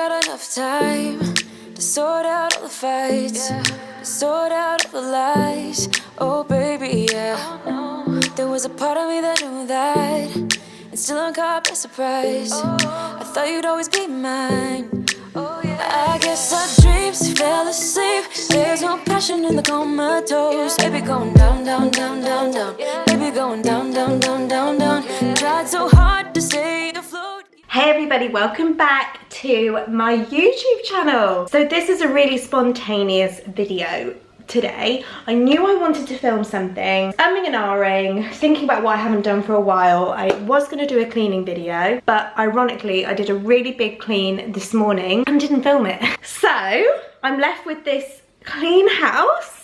got enough time to sort out all the fights, to sort out all the lies. Oh baby, yeah. There was a part of me that knew that, and still I'm caught by surprise. I thought you'd always be mine. I guess our dreams fell asleep. There's no passion in the comatose. Baby going down, down, down, down, down. Baby going down, down, down, down, down. Tried so hard to stay afloat. Hey everybody, welcome back to my YouTube channel. So this is a really spontaneous video today. I knew I wanted to film something, umming and ahhing, thinking about what I haven't done for a while. I was going to do a cleaning video, but ironically I did a really big clean this morning and didn't film it. So I'm left with this clean house,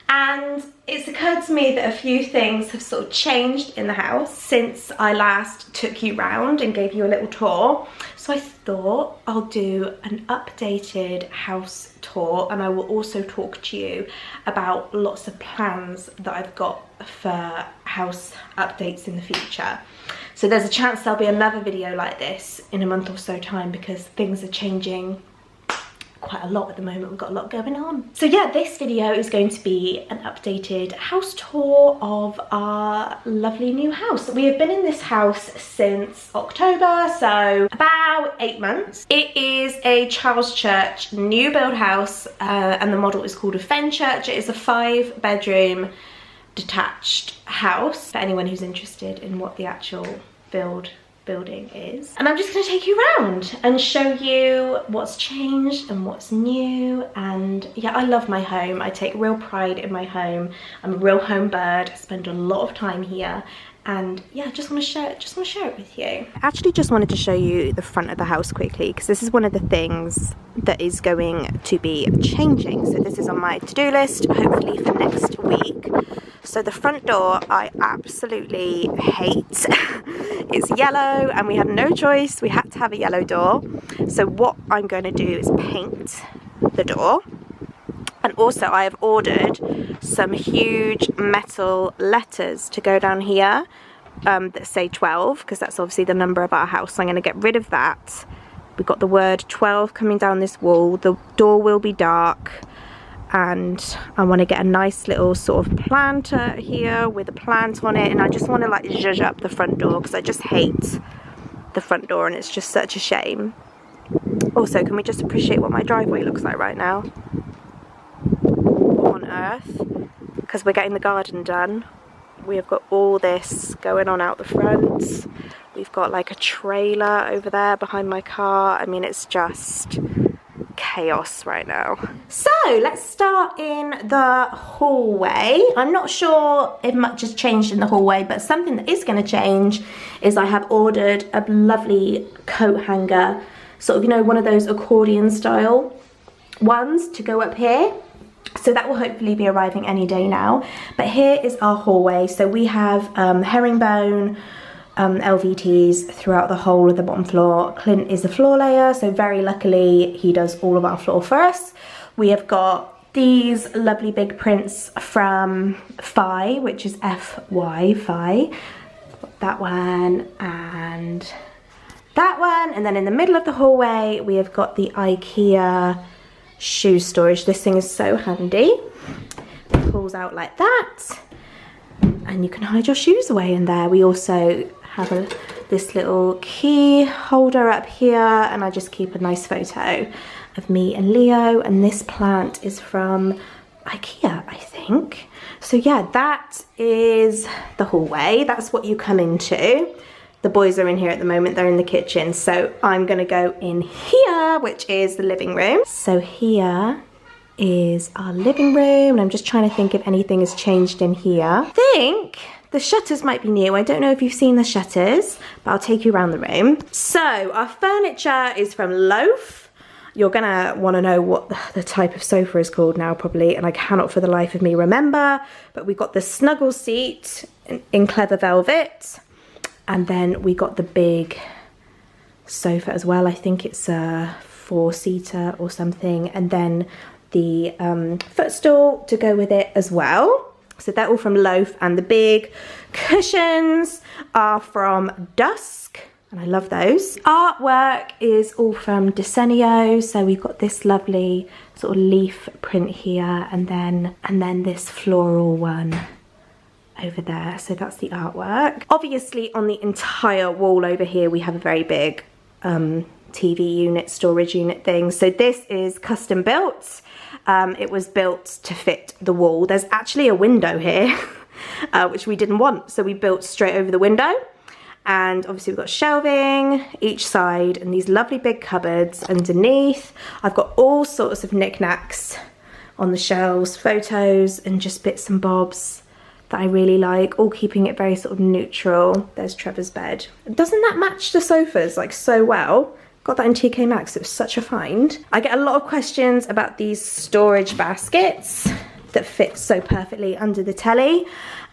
and it's occurred to me that a few things have sort of changed in the house since I last took you round and gave you a little tour. So I thought I'll do an updated house tour, and I will also talk to you about lots of plans that I've got for house updates in the future. So there's a chance there'll be another video like this in a month or so time, because things are changing quite a lot at the moment. We've got a lot going on. So yeah, this video is going to be an updated house tour of our lovely new house. We have been in this house since October, so about 8 months. It is a Charles Church new build house, and the model is called a Fenchurch. It is a 5-bedroom detached house for anyone who's interested in what the actual building is. And I'm just going to take you around and show you what's changed and what's new. And yeah, I love my home. I take real pride in my home. I'm a real home bird. I spend a lot of time here, and yeah, I just want to share it with you. I actually just wanted to show you the front of the house quickly, because this is one of the things that is going to be changing. So this is on my to-do list, hopefully for next week. So the front door I absolutely hate. It's yellow and we had no choice. We had to have a yellow door. So what I'm going to do is paint the door. And also I have ordered some huge metal letters to go down here that say 12, because that's obviously the number of our house. So I'm going to get rid of that. We've got the word 12 coming down this wall. The door will be dark. And I want to get a nice little sort of planter here with a plant on it, and I just want to like zhuzh up the front door, because I just hate the front door and it's just such a shame. Also, can we just appreciate what my driveway looks like right now? What on earth? Because we're getting the garden done. We have got all this going on out the front. We've got like a trailer over there behind my car. I mean, it's just chaos right now. So let's start in the hallway. I'm not sure if much has changed in the hallway, but something that is going to change is I have ordered a lovely coat hanger, sort of, you know, one of those accordion style ones to go up here. So that will hopefully be arriving any day now. But here is our hallway. So we have herringbone LVTs throughout the whole of the bottom floor. Clint is the floor layer, so very luckily he does all of our floor for us. We have got these lovely big prints from Phi, which is FY, Phi. That one and that one. And then in the middle of the hallway we have got the IKEA shoe storage. This thing is so handy. It pulls out like that, and you can hide your shoes away in there. We also have this little key holder up here, and I just keep a nice photo of me and Leo. And this plant is from IKEA, I think. So yeah, that is the hallway. That's what you come into. The boys are in here at the moment. They're in the kitchen. So I'm gonna go in here, which is the living room. So here is our living room, and I'm just trying to think if anything has changed in here. I think the shutters might be new. I don't know if you've seen the shutters, but I'll take you around the room. So our furniture is from Loaf. You're gonna wanna know what the type of sofa is called now probably, and I cannot for the life of me remember, but we got the snuggle seat in cleather velvet, and then we got the big sofa as well. I think it's a 4-seater or something, and then the footstool to go with it as well. So they're all from Loaf, and the big cushions are from Dusk. and I love those. Artwork is all from Desenio, so we've got this lovely sort of leaf print here, and then this floral one over there. So that's the artwork. Obviously on the entire wall over here we have a very big TV unit, storage unit thing. So this is custom built. It was built to fit the wall. There's actually a window here which we didn't want, so we built straight over the window. And obviously we've got shelving each side and these lovely big cupboards underneath. I've got all sorts of knickknacks on the shelves, photos and just bits and bobs that I really like, all keeping it very sort of neutral. There's Trevor's bed. Doesn't that match the sofas like so well? Got that in TK Maxx, it was such a find. I get a lot of questions about these storage baskets that fit so perfectly under the telly.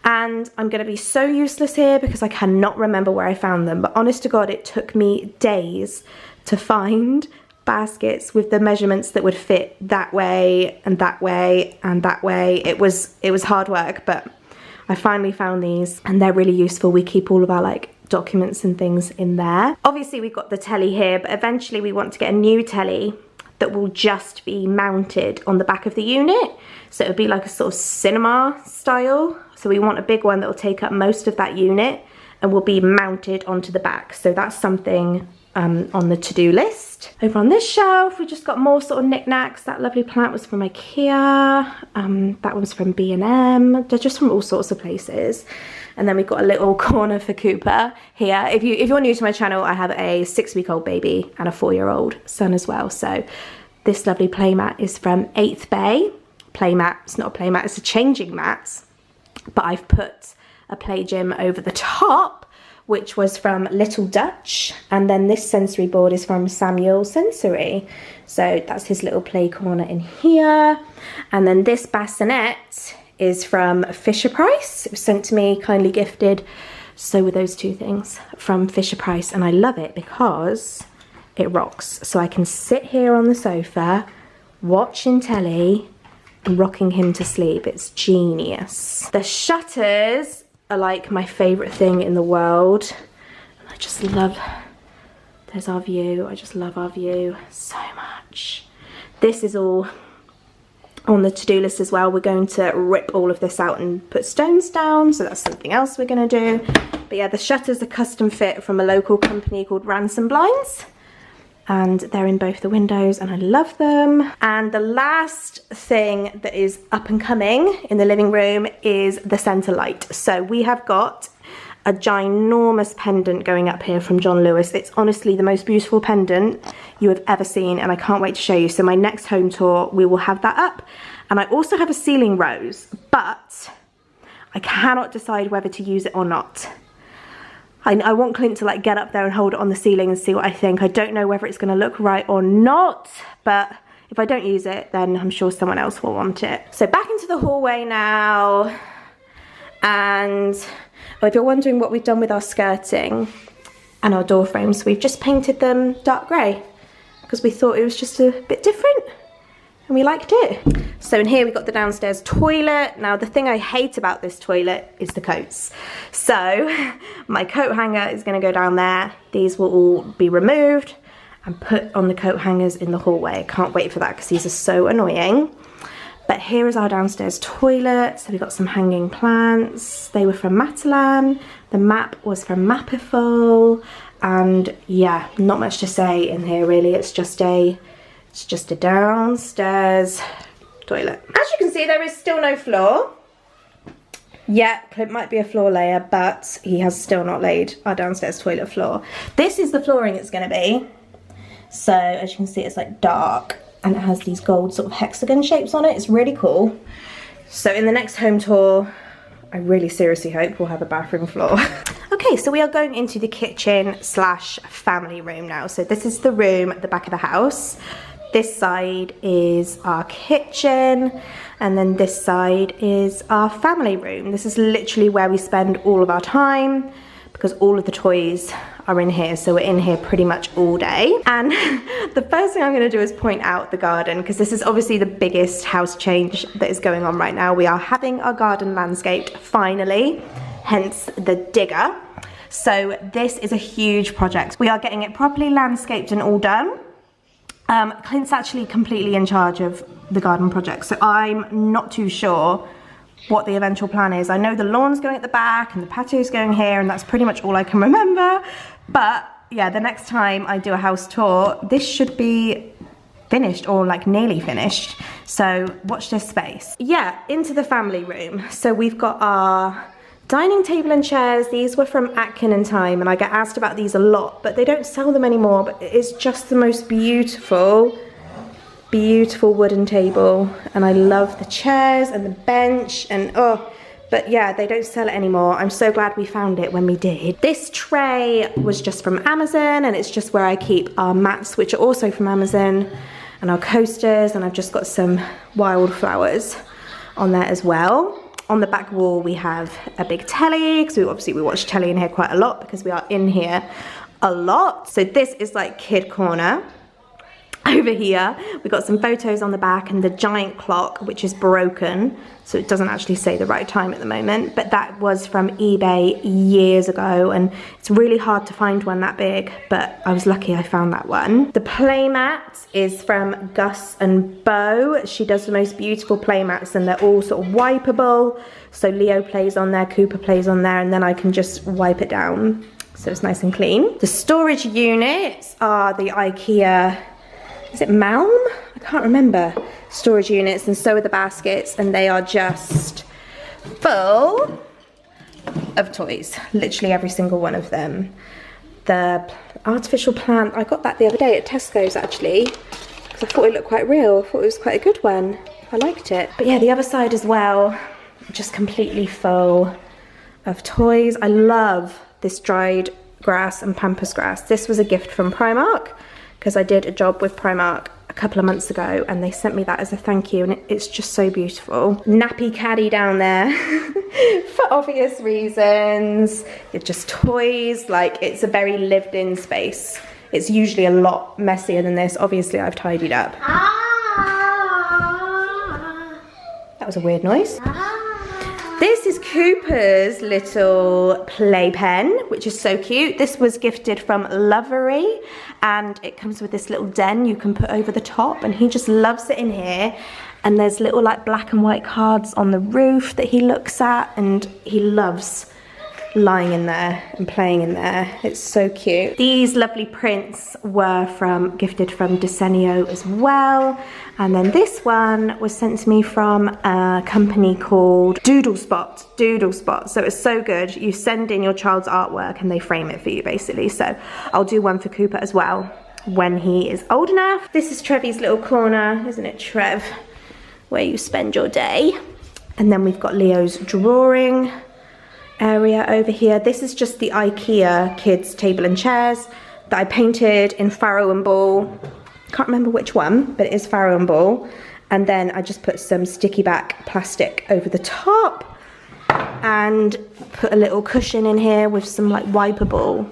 And I'm gonna be so useless here because I cannot remember where I found them, but honest to God, it took me days to find baskets with the measurements that would fit that way and that way and that way. It was hard work, but I finally found these and they're really useful. We keep all of our like documents and things in there. Obviously we've got the telly here, but eventually we want to get a new telly that will just be mounted on the back of the unit. So it'll be like a sort of cinema style. So we want a big one that will take up most of that unit and will be mounted onto the back. So that's something on the to-do list. Over on this shelf, we just got more sort of knickknacks. That lovely plant was from IKEA. That one's from B&M. They're just from all sorts of places. And then we've got a little corner for Cooper here. If you're new to my channel, I have a 6-week-old baby and a 4-year-old son as well. So this lovely playmat is from 8th Bay. Playmat, it's not a playmat, it's a changing mat. But I've put a play gym over the top, which was from Little Dutch. And then this sensory board is from Samuel Sensory. So that's his little play corner in here. And then this bassinet is from Fisher Price. It was sent to me, kindly gifted. So were those two things from Fisher Price. And I love it because it rocks. So I can sit here on the sofa, watching telly, and rocking him to sleep. It's genius. The shutters are like my favorite thing in the world. I just love, there's our view. I just love our view so much. This is all on the to-do list as well. We're going to rip all of this out and put stones down, so that's something else we're gonna do. But yeah, the shutters are custom fit from a local company called Ransom Blinds, and they're in both the windows and I love them. And the last thing that is up and coming in the living room is the center light. So we have got a ginormous pendant going up here from John Lewis. It's honestly the most beautiful pendant you have ever seen, and I can't wait to show you. So my next home tour, we will have that up. And I also have a ceiling rose, but I cannot decide whether to use it or not. I want Clint to like get up there and hold it on the ceiling and see what I think. I don't know whether it's gonna look right or not, but if I don't use it, then I'm sure someone else will want it. So back into the hallway now. And if you're wondering what we've done with our skirting and our door frames, we've just painted them dark grey because we thought it was just a bit different and we liked it. So in here we've got the downstairs toilet. Now the thing I hate about this toilet is the coats. So my coat hanger is gonna go down there. These will all be removed and put on the coat hangers in the hallway. I can't wait for that because these are so annoying. But here is our downstairs toilet. So we've got some hanging plants. They were from Matalan. The map was from Mapiful. And yeah, not much to say in here really. It's just a downstairs toilet. As you can see, there is still no floor. Yeah, it might be a floor layer, but he has still not laid our downstairs toilet floor. This is the flooring it's gonna be. So as you can see, it's like dark. And it has these gold sort of hexagon shapes on it. It's really cool. So in the next home tour, I really seriously hope we'll have a bathroom floor. Okay, so we are going into the kitchen slash family room now. So this is the room at the back of the house. This side is our kitchen, and then this side is our family room. This is literally where we spend all of our time because all of the toys are in here, so we're in here pretty much all day. And the first thing I'm gonna do is point out the garden, because this is obviously the biggest house change that is going on right now. We are having our garden landscaped finally, hence the digger. So this is a huge project. We are getting it properly landscaped and all done. Clint's actually completely in charge of the garden project, so I'm not too sure what the eventual plan is. I know the lawn's going at the back and the patio's going here, and that's pretty much all I can remember. But yeah, the next time I do a house tour, this should be finished or like nearly finished. So watch this space. Yeah, into the family room. So we've got our dining table and chairs. These were from Atkin and Time, and I get asked about these a lot, but they don't sell them anymore. But it's just the most beautiful wooden table, and I love the chairs and the bench, and but yeah, they don't sell it anymore. I'm so glad we found it when we did. This tray was just from Amazon, and it's just where I keep our mats, which are also from Amazon, and our coasters, and I've just got some wildflowers on there as well. On the back wall we have a big telly, because we watch telly in here quite a lot because we are in here a lot. So this is like kid corner. Over here we've got some photos on the back and the giant clock, which is broken, so it doesn't actually say the right time at the moment, but that was from eBay years ago, and it's really hard to find one that big, but I was lucky I found that one. The playmat is from Gus and Bo. She does the most beautiful playmats, and they're all sort of wipeable, so Leo plays on there, Cooper plays on there, and then I can just wipe it down so it's nice and clean. The storage units are the IKEA, is it Malm? I can't remember. Storage units, and so are the baskets, and they are just full of toys. Literally every single one of them. The artificial plant, I got that the other day at Tesco's actually, because I thought it looked quite real. I thought it was quite a good one. I liked it. But yeah, the other side as well, just completely full of toys. I love this dried grass and pampas grass. This was a gift from Primark, because I did a job with Primark a couple of months ago, and they sent me that as a thank you, and it's just so beautiful. Nappy caddy down there for obvious reasons. It's just toys, like it's a very lived in space. It's usually a lot messier than this. Obviously I've tidied up. That was a weird noise. This is Cooper's little playpen, which is so cute. This was gifted from Lovery, and it comes with this little den you can put over the top, and he just loves it in here. And there's little like black and white cards on the roof that he looks at, and he loves lying in there and playing in there. It's so cute. These lovely prints were gifted from Desenio as well. And then this one was sent to me from a company called Doodle Spot. So it's so good. You send in your child's artwork and they frame it for you basically. So I'll do one for Cooper as well when he is old enough. This is Trevi's little corner, isn't it, Trev? Where you spend your day. And then we've got Leo's drawing area over here. This is just the IKEA kids table and chairs that I painted in Farrow and Ball. Can't remember which one, but it is Farrow and Ball. And then I just put some sticky back plastic over the top and put a little cushion in here with some like wipeable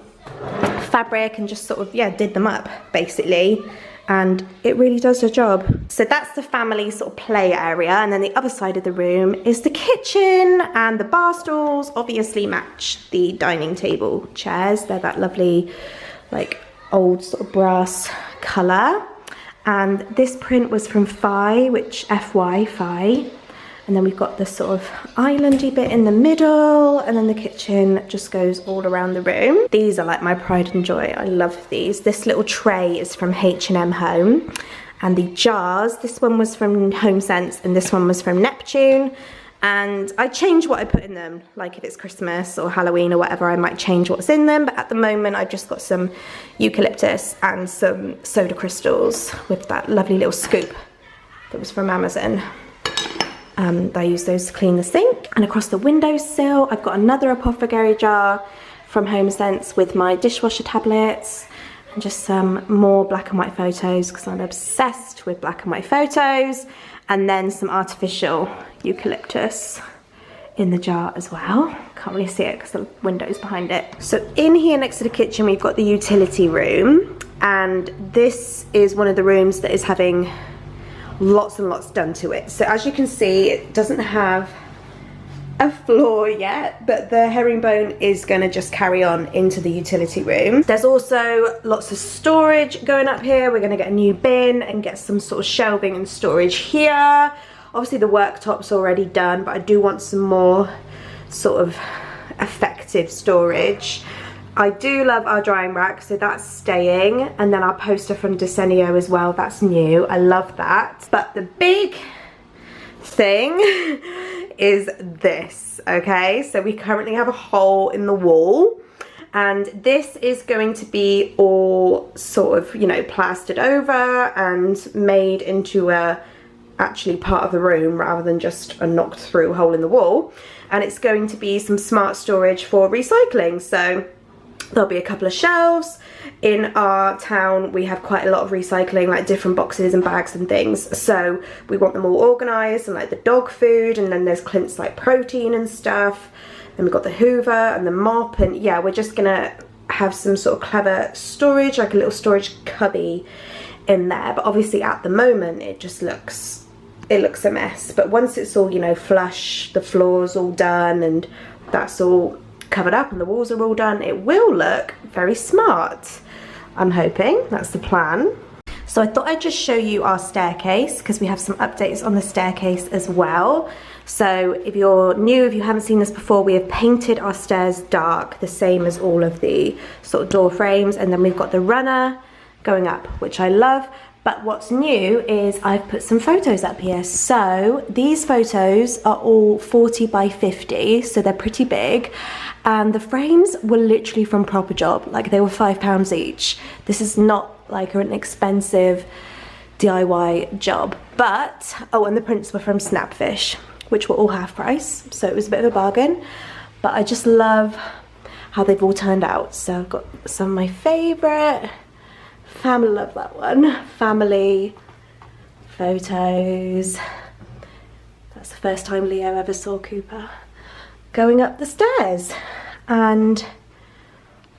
fabric, and just sort of, yeah, did them up basically. And it really does the job. So that's the family sort of play area, and then the other side of the room is the kitchen, and the bar stools obviously match the dining table chairs. They're that lovely like old sort of brass colour. And this print was from Fi, which Fi. And then we've got this sort of islandy bit in the middle, and then the kitchen just goes all around the room. These are like my pride and joy. I love these. This little tray is from H&M Home. And the jars, this one was from HomeSense and this one was from Neptune. And I change what I put in them. Like if it's Christmas or Halloween or whatever, I might change what's in them. But at the moment, I've just got some eucalyptus and some soda crystals with that lovely little scoop that was from Amazon. I use those to clean the sink. And across the windowsill, I've got another apothecary jar from HomeSense with my dishwasher tablets, and just some more black and white photos because I'm obsessed with black and white photos, and then some artificial eucalyptus in the jar as well. Can't really see it because the window's behind it. So in here next to the kitchen, we've got the utility room, and this is one of the rooms that is having lots and lots done to it. So as you can see, it doesn't have a floor yet, but the herringbone is going to just carry on into the utility room. There's also lots of storage going up here. We're going to get a new bin and get some sort of shelving and storage here. Obviously the worktop's already done, but I do want some more sort of effective storage. I do love our drying rack, so that's staying, and then our poster from Desenio as well, that's new. I love that. But the big thing is this, okay? So we currently have a hole in the wall, and this is going to be all sort of, you know, plastered over and made into a actually part of the room rather than just a knocked through hole in the wall. And it's going to be some smart storage for recycling. So there'll be a couple of shelves. In our town we have quite a lot of recycling, like different boxes and bags and things, so we want them all organised, and like the dog food, and then there's Clint's like protein and stuff, and we've got the Hoover and the mop, and yeah, we're just gonna have some sort of clever storage, like a little storage cubby in there. But obviously at the moment it just looks a mess, but once it's all, you know, flush, the floor's all done and that's all covered up and the walls are all done, it will look very smart. I'm hoping, that's the plan. So I thought I'd just show you our staircase, because we have some updates on the staircase as well. So if you're new, if you haven't seen this before, we have painted our stairs dark, the same as all of the sort of door frames, and then we've got the runner going up, which I love. But what's new is I've put some photos up here. So these photos are all 40 by 50, so they're pretty big. And the frames were literally from Proper Job, like they were £5 each. This is not like an expensive DIY job. But, oh, and the prints were from Snapfish, which were all half price, so it was a bit of a bargain. But I just love how they've all turned out. So I've got some of my favourite. Family, love that one. Family photos. That's the first time Leo ever saw Cooper going up the stairs, and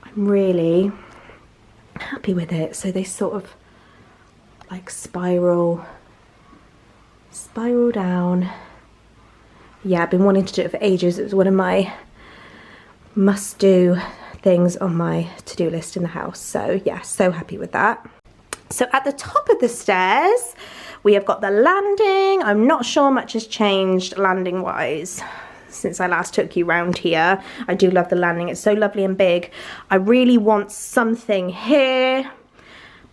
I'm really happy with it. So they sort of like spiral down. Yeah, I've been wanting to do it for ages. It was one of my must-do things on my to-do list in the house. So yeah, so happy with that. So at the top of the stairs we have got the landing. I'm not sure much has changed landing wise since I last took you round here. I do love the landing, it's so lovely and big. I really want something here,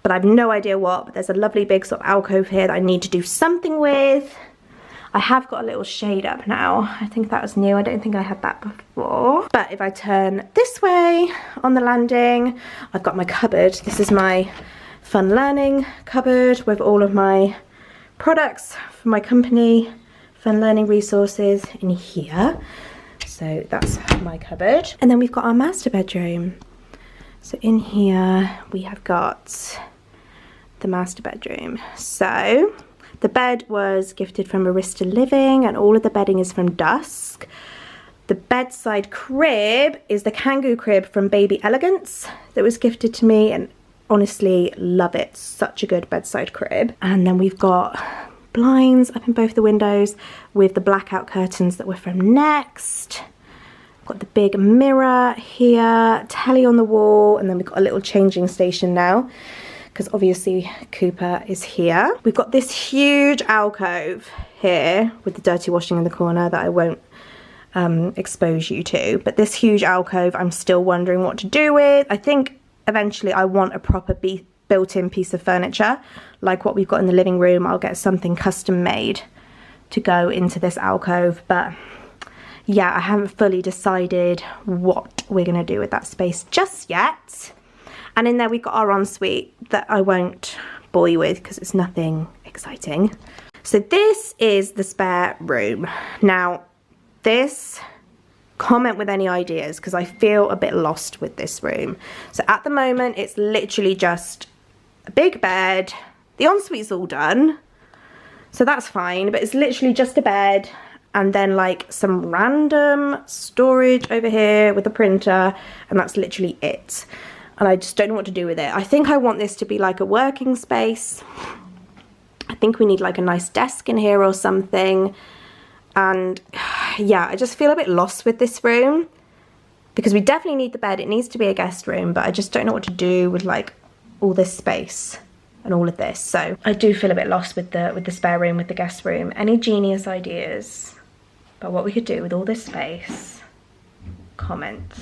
but I have no idea what. But there's a lovely big sort of alcove here that I need to do something with. I have got a little shade up now. I think that was new. I don't think I had that before. But if I turn this way on the landing, I've got my cupboard. This is my fun learning cupboard with all of my products for my company, fun learning resources in here. So that's my cupboard. And then we've got our master bedroom. So in here we have got the master bedroom. So the bed was gifted from Arista Living, and all of the bedding is from Dusk. The bedside crib is the Kangoo crib from Baby Elegance that was gifted to me, and honestly love it. Such a good bedside crib. And then we've got blinds up in both the windows with the blackout curtains that were from Next. Got the big mirror here, telly on the wall, and then we've got a little changing station now, because obviously Cooper is here. We've got this huge alcove here with the dirty washing in the corner that I won't expose you to. But this huge alcove I'm still wondering what to do with. I think eventually I want a proper built-in piece of furniture like what we've got in the living room. I'll get something custom made to go into this alcove. But yeah, I haven't fully decided what we're gonna do with that space just yet. And in there we've got our ensuite that I won't bore you with because it's nothing exciting. So this is the spare room. Now this, comment with any ideas because I feel a bit lost with this room. So at the moment it's literally just a big bed. The ensuite's all done, so that's fine, but it's literally just a bed and then like some random storage over here with a printer, and that's literally it. And I just don't know what to do with it. I think I want this to be like a working space. I think we need like a nice desk in here or something. And yeah, I just feel a bit lost with this room because we definitely need the bed. It needs to be a guest room, but I just don't know what to do with like all this space and all of this. So I do feel a bit lost with the spare room, with the guest room. Any genius ideas about what we could do with all this space? Comment.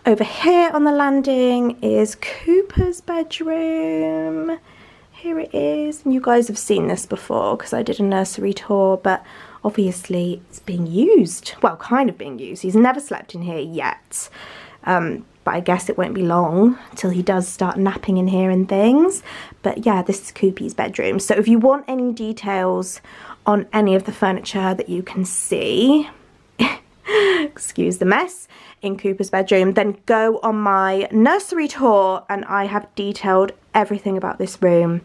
Over here on the landing is Cooper's bedroom. Here it is. And you guys have seen this before because I did a nursery tour, but obviously it's being used. Well, kind of being used. He's never slept in here yet. But I guess it won't be long till he does start napping in here and things. But yeah, this is Coopy's bedroom. So if you want any details on any of the furniture that you can see, excuse the mess, in Cooper's bedroom, then go on my nursery tour and I have detailed everything about this room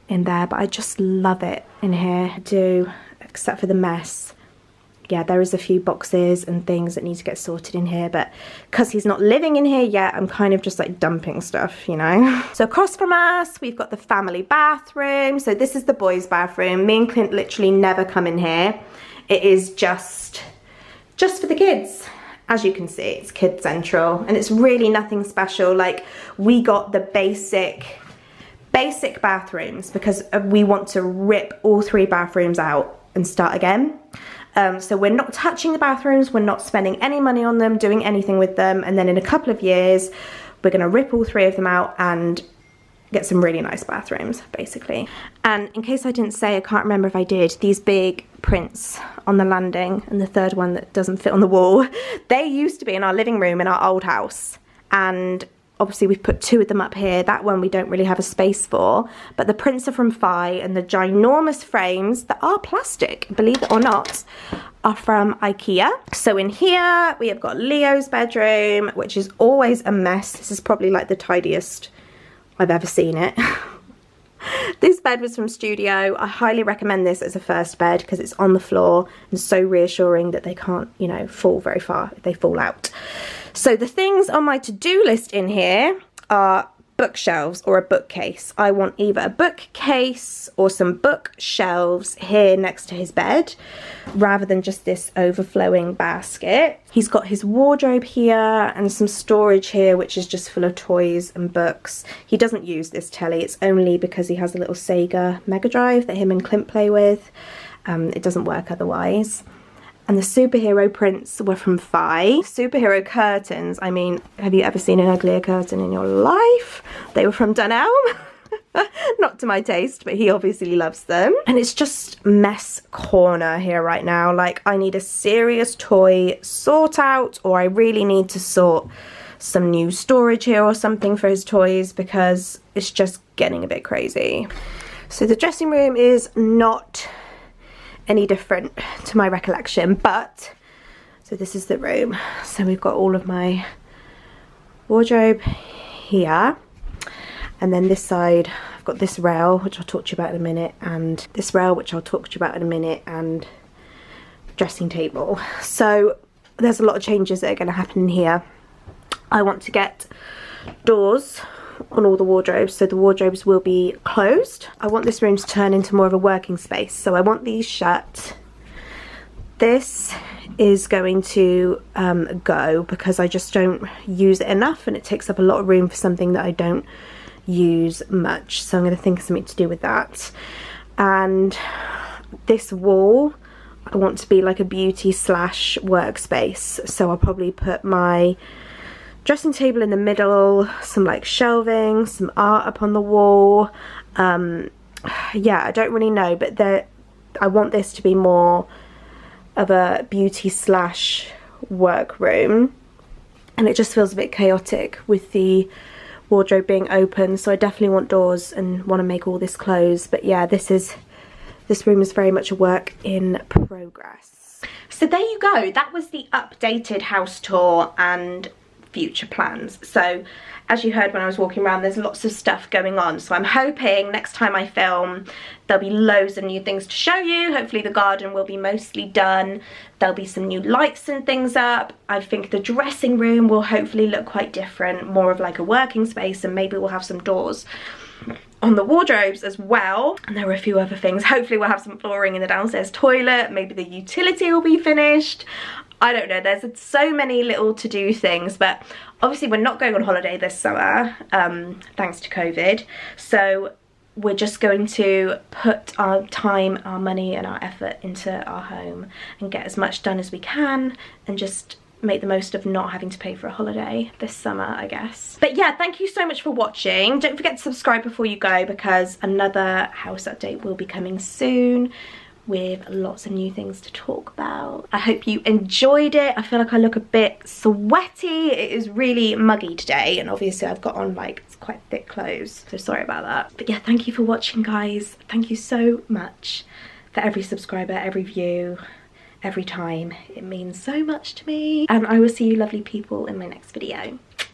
in there. But I just love it in here. I do, except for the mess. Yeah, there is a few boxes and things that need to get sorted in here, but because he's not living in here yet, I'm kind of just like dumping stuff, you know. So across from us, we've got the family bathroom. So this is the boys' bathroom. Me and Clint literally never come in here. It is just for the kids. As you can see, it's kid central and it's really nothing special. Like, we got the basic bathrooms because we want to rip all 3 bathrooms out and start again. So we're not touching the bathrooms, we're not spending any money on them, doing anything with them, and then in a couple of years we're going to rip all 3 of them out and get some really nice bathrooms, basically. And in case I didn't say, I can't remember if I did, these big prints on the landing and the third one that doesn't fit on the wall, they used to be in our living room in our old house, and obviously we've put 2 of them up here. That one we don't really have a space for, but the prints are from Fi, and the ginormous frames that are plastic, believe it or not, are from IKEA. So in here we have got Leo's bedroom, which is always a mess. This is probably like the tidiest I've ever seen it. This bed was from Studio. I highly recommend this as a first bed because it's on the floor and so reassuring that they can't, you know, fall very far if they fall out. So the things on my to-do list in here are bookshelves or a bookcase. I want either a bookcase or some bookshelves here next to his bed rather than just this overflowing basket. He's got his wardrobe here and some storage here which is just full of toys and books. He doesn't use this telly, it's only because he has a little Sega Mega Drive that him and Clint play with. It doesn't work otherwise. And the superhero prints were from Fi. Superhero curtains, I mean, have you ever seen an uglier curtain in your life? They were from Dunelm. Not to my taste, but he obviously loves them. And it's just mess corner here right now. Like, I need a serious toy sort out, or I really need to sort some new storage here or something for his toys because it's just getting a bit crazy. So the dressing room is not any different to my recollection, but so this is the room. So we've got all of my wardrobe here, and then this side I've got this rail which I'll talk to you about in a minute, and this rail which I'll talk to you about in a minute, and dressing table. So there's a lot of changes that are going to happen in here. I want to get doors on all the wardrobes, so the wardrobes will be closed. I want this room to turn into more of a working space, so I want these shut. This is going to go because I just don't use it enough and it takes up a lot of room for something that I don't use much, so I'm going to think of something to do with that. And this wall I want to be like a beauty slash workspace, so I'll probably put my dressing table in the middle, some like shelving, some art up on the wall. Yeah, I don't really know, but I want this to be more of a beauty slash work room, and it just feels a bit chaotic with the wardrobe being open, so I definitely want doors and want to make all this close. But yeah, this room is very much a work in progress. So there you go, that was the updated house tour and future plans. So as you heard when I was walking around, there's lots of stuff going on, so I'm hoping next time I film there'll be loads of new things to show you. Hopefully the garden will be mostly done, there'll be some new lights and things up. I think the dressing room will hopefully look quite different, more of like a working space, and maybe we'll have some doors on the wardrobes as well. And there were a few other things. Hopefully we'll have some flooring in the downstairs toilet. Maybe the utility will be finished. I don't know, there's so many little to-do things, but obviously we're not going on holiday this summer, thanks to COVID. So we're just going to put our time, our money and our effort into our home and get as much done as we can and just make the most of not having to pay for a holiday this summer, I guess. But yeah, thank you so much for watching. Don't forget to subscribe before you go, because another house update will be coming soon with lots of new things to talk about. I hope you enjoyed it. I feel like I look a bit sweaty. It is really muggy today, and obviously I've got on like quite thick clothes, so sorry about that. But yeah, thank you for watching, guys. Thank you so much for every subscriber, every view, every time. It means so much to me, and I will see you lovely people in my next video.